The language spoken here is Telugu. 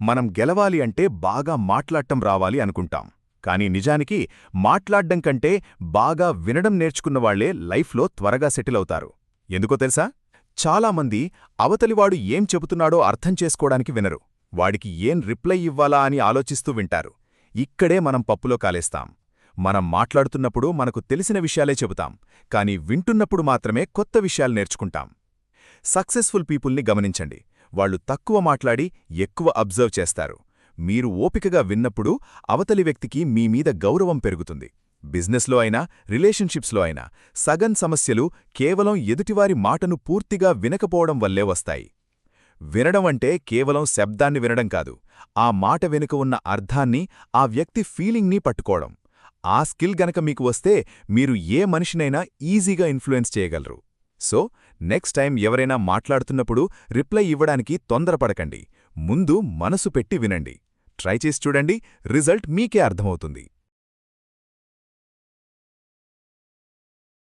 మనం గెలవాలి అంటే బాగా మాట్లాడటం రావాలి అనుకుంటాం. కానీ నిజానికి మాట్లాడ్డం కంటే బాగా వినడం నేర్చుకున్నవాళ్లే లైఫ్లో త్వరగా సెటిల్ అవుతారు. ఎందుకో తెలుసా? చాలామంది అవతలివాడు ఏం చెబుతున్నాడో అర్థం చేసుకోవడానికి వినరు. వాడికి ఏం రిప్లై ఇవ్వాలా అని ఆలోచిస్తూ వింటారు. ఇక్కడే మనం పప్పులో కాలేస్తాం. మనం మాట్లాడుతున్నప్పుడు మనకు తెలిసిన విషయాలే చెబుతాం, కానీ వింటున్నప్పుడు మాత్రమే కొత్త విషయాలు నేర్చుకుంటాం. సక్సెస్ఫుల్ పీపుల్ని గమనించండి. వాళ్లు తక్కువ మాట్లాడి ఎక్కువ అబ్జర్వ్ చేస్తారు. మీరు ఓపికగా విన్నప్పుడు అవతలి వ్యక్తికి మీమీద గౌరవం పెరుగుతుంది. బిజినెస్లో అయినా రిలేషన్షిప్స్లో అయినా సగం సమస్యలు కేవలం ఎదుటివారి మాటను పూర్తిగా వినకపోవడం వల్లే వస్తాయి. వినడం అంటే కేవలం శబ్దాన్ని వినడం కాదు, ఆ మాట వెనుక ఉన్న అర్థాన్ని, ఆ వ్యక్తి ఫీలింగ్ని పట్టుకోవడం. ఆ స్కిల్ గనక మీకు వస్తే మీరు ఏ మనిషినైనా ఈజీగా ఇన్ఫ్లుయెన్స్ చేయగలరు. సో నెక్స్ట్ టైం ఎవరైనా మాట్లాడుతున్నప్పుడు రిప్లై ఇవ్వడానికి తొందరపడకండి. ముందు మనసు పెట్టి వినండి. ట్రై చేసి చూడండి, రిజల్ట్ మీకే అర్థమవుతుంది.